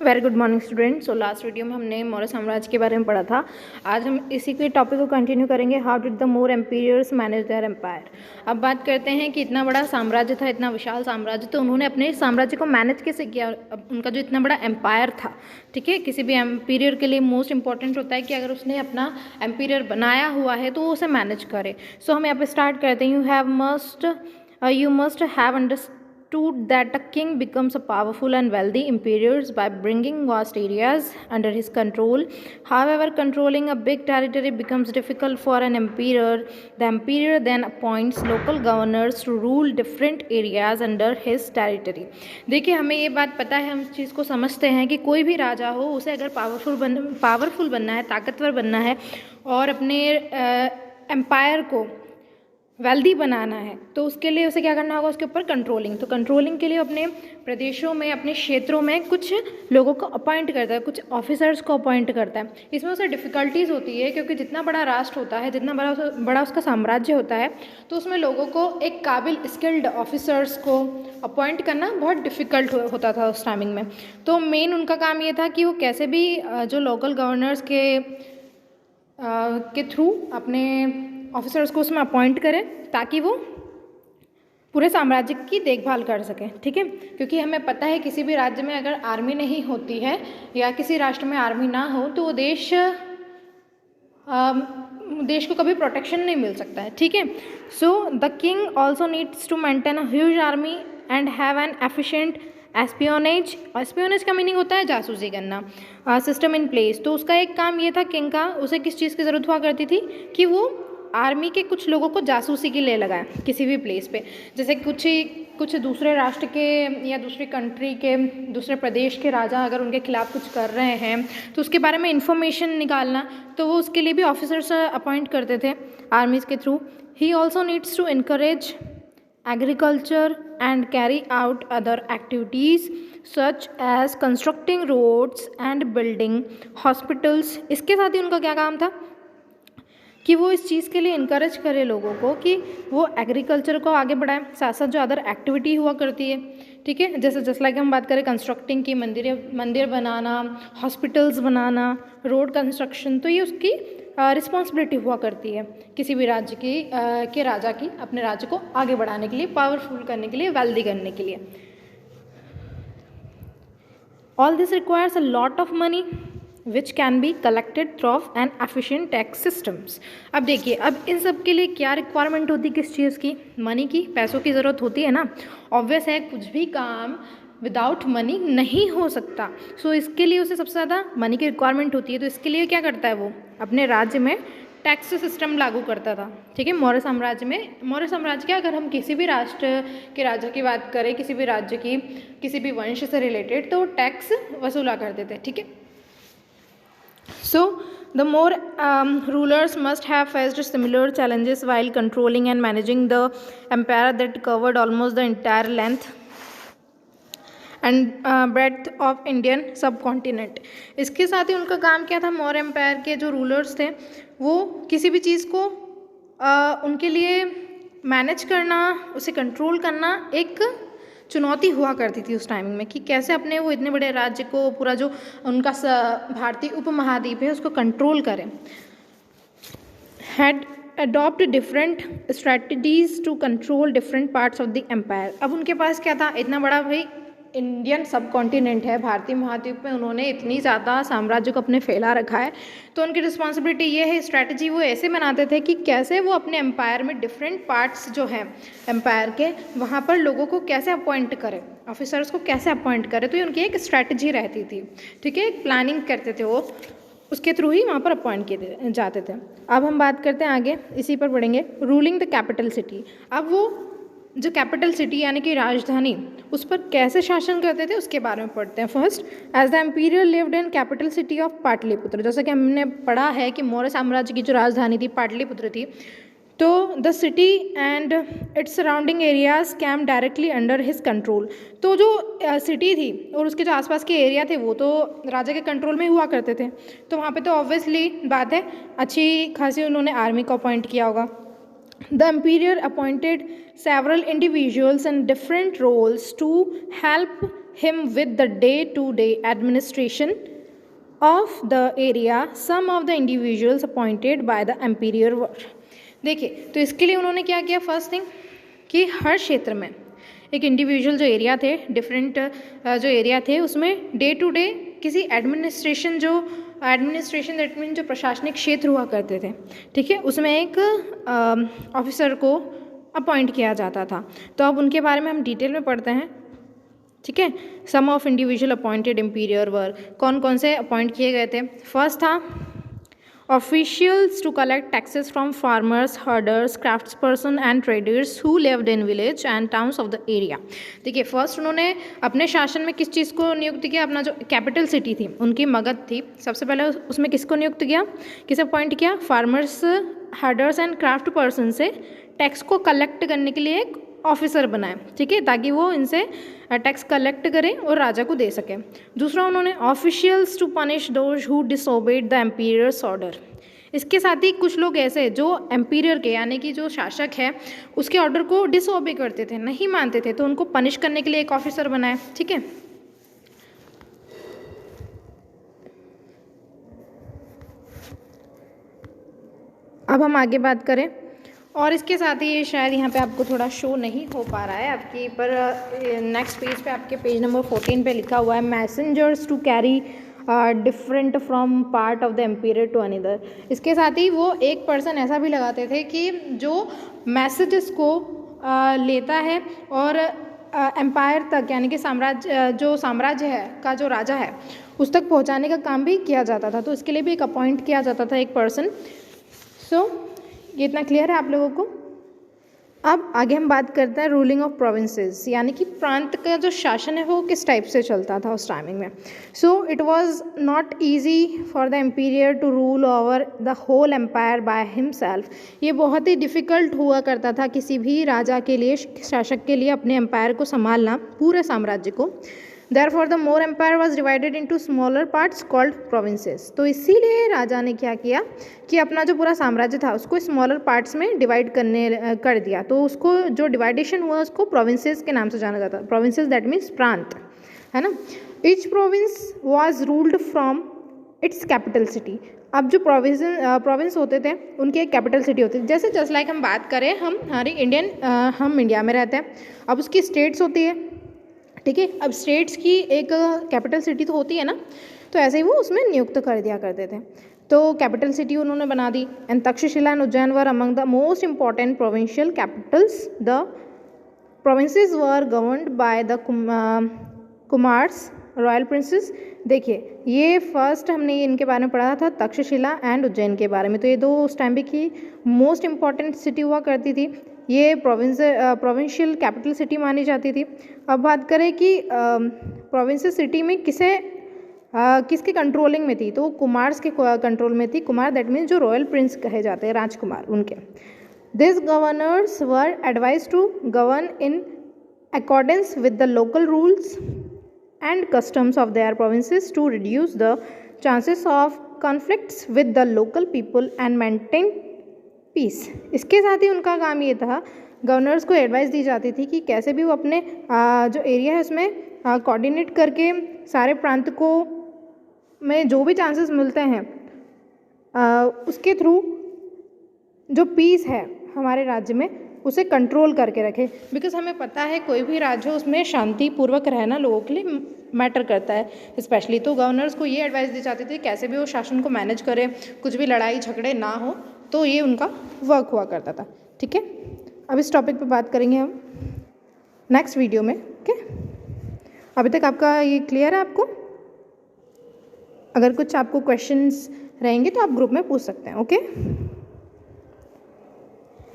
Very good morning student. So last video में हमने मौर्य साम्राज्य के बारे में पढ़ा था। आज हम इसी के टॉपिक को कंटिन्यू करेंगे। How did the Maurya emperors manage their empire. अब बात करते हैं कि इतना बड़ा साम्राज्य था, इतना विशाल साम्राज्य, तो उन्होंने अपने साम्राज्य को मैनेज कैसे किया। अब उनका जो इतना बड़ा एम्पायर था, ठीक है, किसी भी एम्पीरियर के लिए मोस्ट इंपॉर्टेंट होता है कि अगर उसने अपना एम्पीरियर बनाया हुआ है तो वो उसे मैनेज करे। सो हम यहाँ पे स्टार्ट करते हैं। You must have understood that a king becomes a powerful and wealthy emperor by bringing vast areas under his control. However, controlling a big territory becomes difficult for an emperor. The emperor then appoints local governors to rule different areas under his territory. देखिए, हमें ये बात पता है, हम इस चीज़ को समझते हैं कि कोई भी राजा हो, उसे अगर पावरफुल बनना है, ताकतवर बनना है और अपने एम्पायर को वेल्दी बनाना है, तो उसके लिए उसे क्या करना होगा, उसके ऊपर कंट्रोलिंग। तो कंट्रोलिंग के लिए अपने प्रदेशों में, अपने क्षेत्रों में कुछ लोगों को अपॉइंट करता है, कुछ ऑफिसर्स को अपॉइंट करता है। इसमें उसे डिफ़िकल्टीज़ होती है क्योंकि जितना बड़ा राष्ट्र होता है, जितना बड़ा उसका साम्राज्य होता है, तो उसमें लोगों को एक काबिल स्किल्ड ऑफिसर्स को अपॉइंट करना बहुत डिफ़िकल्ट होता था उस टाइमिंग में। तो मेन उनका काम ये था कि वो कैसे भी जो लोकल गवर्नर्स के थ्रू अपने ऑफिसर्स को उसमें अपॉइंट करें ताकि वो पूरे साम्राज्य की देखभाल कर सकें, ठीक है। क्योंकि हमें पता है किसी भी राज्य में अगर आर्मी नहीं होती है या किसी राष्ट्र में आर्मी ना हो तो वो देश को कभी प्रोटेक्शन नहीं मिल सकता है, ठीक है। So the king also needs to maintain a huge army and have an efficient espionage का मीनिंग होता है जासूसी करना, सिस्टम इन प्लेस। तो उसका एक काम ये था किंग का, उसे किस चीज़ की ज़रूरत हुआ करती थी कि वो आर्मी के कुछ लोगों को जासूसी के लिए लगाए किसी भी प्लेस पे। जैसे कुछ दूसरे राष्ट्र के या दूसरी कंट्री के, दूसरे प्रदेश के राजा अगर उनके खिलाफ कुछ कर रहे हैं तो उसके बारे में इंफॉर्मेशन निकालना, तो वो उसके लिए भी ऑफिसर्स अपॉइंट करते थे आर्मीज़ के थ्रू। He also needs to encourage agriculture and carry out other activities such as constructing roads and building hospitals. इसके साथ ही उनका क्या काम था कि वो इस चीज़ के लिए इनकरेज करे लोगों को कि वो एग्रीकल्चर को आगे बढ़ाएं, साथ साथ जो अदर एक्टिविटी हुआ करती है, ठीक है, जैसे लाइक हम बात करें कंस्ट्रक्टिंग की, मंदिर बनाना, हॉस्पिटल्स बनाना, रोड कंस्ट्रक्शन, तो ये उसकी रिस्पॉन्सिबिलिटी हुआ करती है किसी भी राज्य की के राजा की, अपने राज्य को आगे बढ़ाने के लिए, पावरफुल करने के लिए, वेल्दी करने के लिए। All this requires a lot of money which can be collected through an efficient tax systems. अब देखिए, अब इन सब के लिए क्या रिक्वायरमेंट होती है, किस चीज़ की, मनी की, पैसों की ज़रूरत होती है ना। ऑब्वियस है, कुछ भी काम विदाउट मनी नहीं हो सकता। सो इसके लिए उसे सबसे ज़्यादा मनी की रिक्वायरमेंट होती है। तो इसके लिए क्या करता है, वो अपने राज्य में टैक्स सिस्टम लागू करता था, ठीक है। मौर्य साम्राज्य क्या, अगर हम किसी भी राष्ट्र के राजा की बात करें, किसी भी राज्य की, किसी भी वंश से रिलेटेड, तो टैक्स वसूला करते थे, ठीक है। So, the more rulers must have faced similar challenges while controlling and managing the empire that covered almost the entire length and breadth of Indian subcontinent. इसके साथ ही उनका काम क्या था, मौर्य एम्पायर के जो रूलर्स थे वो किसी भी चीज़ को उनके लिए मैनेज करना, उसे कंट्रोल करना एक चुनौती हुआ करती थी उस टाइमिंग में कि कैसे अपने वो इतने बड़े राज्य को, पूरा जो उनका भारतीय उपमहाद्वीप है उसको कंट्रोल करें। Had adopt different strategies to control different parts of the empire. अब उनके पास क्या था, इतना बड़ा भाई इंडियन सब कॉन्टिनेंट है, भारतीय महाद्वीप में उन्होंने इतनी ज़्यादा साम्राज्य को अपने फैला रखा है, तो उनकी रिस्पॉन्सिबिलिटी ये है, स्ट्रैटेजी वो ऐसे बनाते थे कि कैसे वो अपने एम्पायर में डिफरेंट पार्ट्स जो हैं एम्पायर के, वहाँ पर लोगों को कैसे अपॉइंट करें, ऑफिसर्स को कैसे अपॉइंट करें। तो ये उनकी एक स्ट्रैटेजी रहती थी, ठीक है, एक प्लानिंग करते थे वो, उसके थ्रू ही वहाँ पर अपॉइंट किए जाते थे। अब हम बात करते हैं आगे, इसी पर पढ़ेंगे, रूलिंग द कैपिटल सिटी। अब वो जो कैपिटल सिटी यानी कि राजधानी, उस पर कैसे शासन करते थे उसके बारे में पढ़ते हैं। First, as the emperor lived in capital city of Pataliputra. जैसा कि हमने पढ़ा है कि मौर्य साम्राज्य की जो राजधानी थी पाटलिपुत्र थी, तो the city and its surrounding areas came directly under his control. तो जो सिटी थी और उसके जो आसपास के एरिया थे वो तो राजा के कंट्रोल में हुआ करते थे, तो वहाँ पे तो ऑब्वियसली बात है, अच्छी खासी उन्होंने आर्मी को अपॉइंट किया होगा। The emperor appointed several individuals in different roles to help him with the day-to-day administration of the area some of the individuals appointed by the emperor were। देखिए, तो इसके लिए उन्होंने क्या किया, फर्स्ट थिंग कि हर क्षेत्र में एक इंडिविजुअल जो एरिया थे, डिफरेंट जो एरिया थे, उसमें डे टू डे किसी एडमिनिस्ट्रेशन दैट मीन जो प्रशासनिक क्षेत्र हुआ करते थे, ठीक है, उसमें एक ऑफिसर को अपॉइंट किया जाता था। तो अब उनके बारे में हम डिटेल में पढ़ते हैं, ठीक है। Some of individual appointed emperor were, कौन कौन से अपॉइंट किए गए थे। फर्स्ट था officials to collect taxes from farmers, herders, crafts person and traders who lived in village and towns of the area. देखिए, फर्स्ट उन्होंने अपने शासन में किस चीज़ को नियुक्त किया, अपना जो कैपिटल सिटी थी उनकी मगध थी, सबसे पहले उसमें किसको नियुक्त किया, किसे अपॉइंट किया, farmers, herders and craft person से टैक्स को कलेक्ट करने के लिए एक ऑफिसर बनाए, ठीक है, ताकि वो इनसे टैक्स कलेक्ट करें और राजा को दे सकें। दूसरा उन्होंने officials to punish those who disobeyed the emperor's order. इसके साथ ही कुछ लोग ऐसे जो एम्पीरियर के यानी कि जो शासक है उसके ऑर्डर को डिसओबे करते थे, नहीं मानते थे, तो उनको पनिश करने के लिए एक ऑफिसर बनाए, ठीक है। अब हम आगे बात करें, और इसके साथ ही ये शायद यहाँ पे आपको थोड़ा शो नहीं हो पा रहा है आपकी, पर नेक्स्ट पेज पे आपके पेज नंबर 14 पे लिखा हुआ है messengers to carry different from part of the emperor to another. इसके साथ ही वो एक पर्सन ऐसा भी लगाते थे कि जो मैसेजेस को लेता है और एम्पायर तक यानी कि साम्राज्य है का जो राजा है उस तक पहुँचाने का काम भी किया जाता था। तो इसके लिए भी एक अपॉइंट किया जाता था एक पर्सन। सो ये इतना क्लियर है आप लोगों को। अब आगे हम बात करते हैं रूलिंग ऑफ प्रोविंसेस, यानी कि प्रांत का जो शासन है वो किस टाइप से चलता था उस टाइमिंग में। So it was not easy for the emperor to rule over the whole empire by himself. ये बहुत ही डिफ़िकल्ट हुआ करता था किसी भी राजा के लिए, शासक के लिए अपने एम्पायर को संभालना, पूरे साम्राज्य को। Therefore, the more empire was divided into smaller parts called provinces। तो इसीलिए राजा ने क्या किया कि अपना जो पूरा साम्राज्य था उसको स्मॉलर पार्ट्स में डिवाइड कर दिया। तो उसको जो डिवाइडेशन हुआ उसको प्रोविंसेस के नाम से जाना जाता है। प्रोविंसेस दैट मीन्स प्रांत, है ना। Each province was ruled from its capital city. अब जो प्रोविंस होते थे उनकी एक कैपिटल सिटी होती थी। जैसे जस्ट लाइक हम बात करें, हम इंडिया में रहते हैं, अब उसकी स्टेट्स होती है, ठीक है। अब स्टेट्स की एक कैपिटल सिटी तो होती है ना, तो ऐसे ही वो उसमें नियुक्त कर दिया करते थे। तो कैपिटल सिटी उन्होंने बना दी। And Takshashila and Ujjain were among the most important provincial capitals. The provinces were governed by the kumars, royal princes. देखिए, ये फर्स्ट हमने इनके बारे में पढ़ा था, तक्षशिला एंड उज्जैन के बारे में। तो ये दो उस टाइम की मोस्ट इंपॉर्टेंट सिटी हुआ करती थी, ये प्रोविंशियल कैपिटल सिटी मानी जाती थी। अब बात करें कि प्रोविंशियल सिटी में किसके कंट्रोलिंग में थी, तो कुमार्स के कंट्रोल में थी। कुमार दैट मीन्स जो रॉयल प्रिंस कहे जाते हैं, राजकुमार, उनके। This governors were advise to govern in accordance with the local rules and customs of their provinces to reduce the chances of conflicts with the local people and maintain peace. इसके साथ ही उनका काम ये था, गवर्नर्स को advice दी जाती थी कि कैसे भी वो अपने जो एरिया है उसमें कोऑर्डिनेट करके सारे प्रांत को में जो भी चांसेस मिलते हैं उसके थ्रू जो पीस है हमारे राज्य में उसे कंट्रोल करके रखे। बिकॉज हमें पता है कोई भी राज्य हो उसमें शांतिपूर्वक रहना लोगों के लिए मैटर करता है स्पेशली। तो गवर्नर्स को ये एडवाइस दी जाती थी कैसे भी वो शासन को मैनेज करे, कुछ भी लड़ाई झगड़े ना हो, तो ये उनका वर्क हुआ करता था, ठीक है। अब इस टॉपिक पे बात करेंगे हम नेक्स्ट वीडियो में, ओके। अभी तक आपका ये क्लियर है आपको? अगर कुछ आपको क्वेश्चंस रहेंगे तो आप ग्रुप में पूछ सकते हैं, ओके।